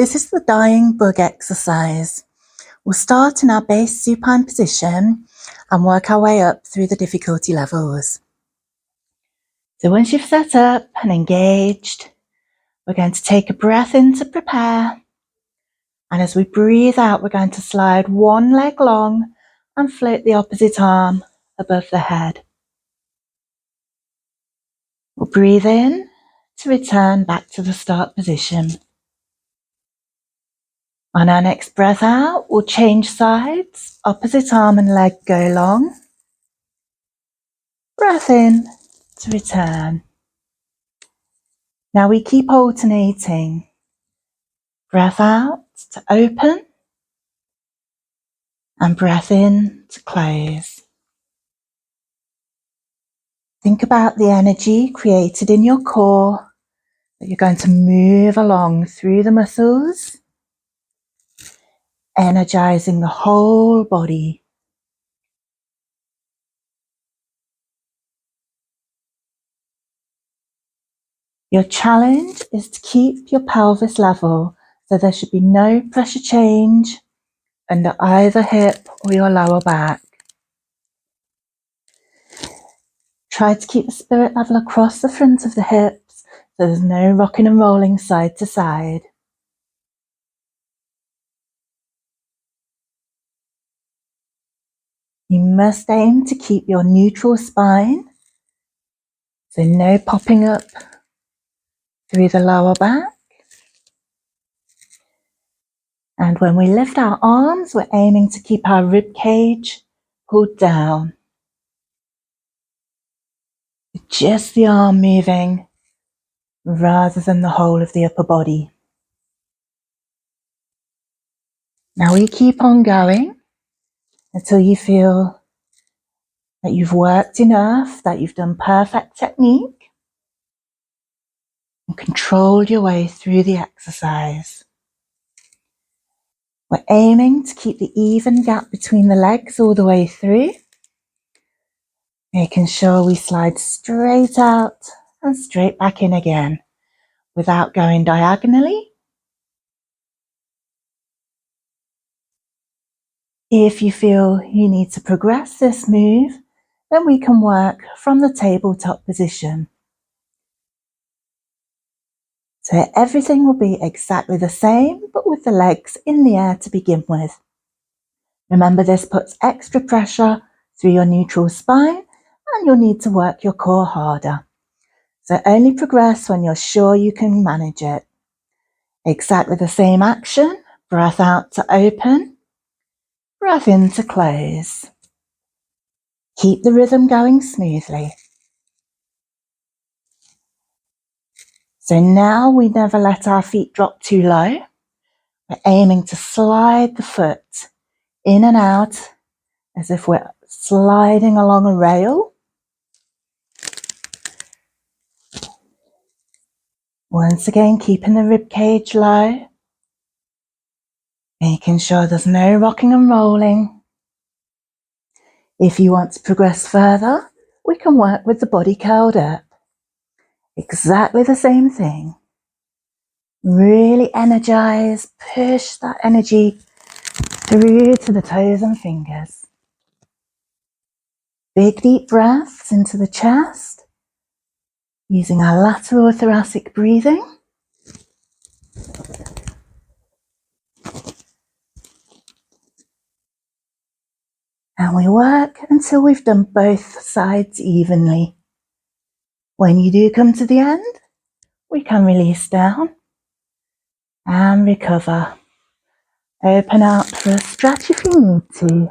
This is the Dying Bug exercise. We'll start in our base supine position and work our way up through the difficulty levels. So once you've set up and engaged, we're going to take a breath in to prepare. And as we breathe out, we're going to slide one leg long and float the opposite arm above the head. We'll breathe in to return back to the start position. On our next breath out, we'll change sides, opposite arm and leg go long. Breath in to return. Now we keep alternating. Breath out to open and breath in to close. Think about the energy created in your core that you're going to move along through the muscles, energizing the whole body. Your challenge is to keep your pelvis level, so there should be no pressure change under either hip or your lower back. Try to keep the spirit level across the front of the hips, so there's no rocking and rolling side to side. You must aim to keep your neutral spine, so no popping up through the lower back. And when we lift our arms, we're aiming to keep our rib cage pulled down. Just the arm moving rather than the whole of the upper body. Now we keep on going until you feel that you've worked enough, that you've done perfect technique and controlled your way through the exercise. We're aiming to keep the even gap between the legs all the way through, making sure we slide straight out and straight back in again without going diagonally. If you feel you need to progress this move, then we can work from the tabletop position. So everything will be exactly the same, but with the legs in the air to begin with. Remember, this puts extra pressure through your neutral spine and you'll need to work your core harder. So only progress when you're sure you can manage it. Exactly the same action, breath out to open, breath in to close. Keep the rhythm going smoothly. So now we never let our feet drop too low. We're aiming to slide the foot in and out as if we're sliding along a rail. Once again, keeping the rib cage low, making sure there's no rocking and rolling. If you want to progress further, we can work with the body curled up. Exactly the same thing. Really energize, push that energy through to the toes and fingers. Big deep breaths into the chest, using our lateral thoracic breathing. And we work until we've done both sides evenly. When you do come to the end, we can release down and recover. Open out for a stretch if you need to.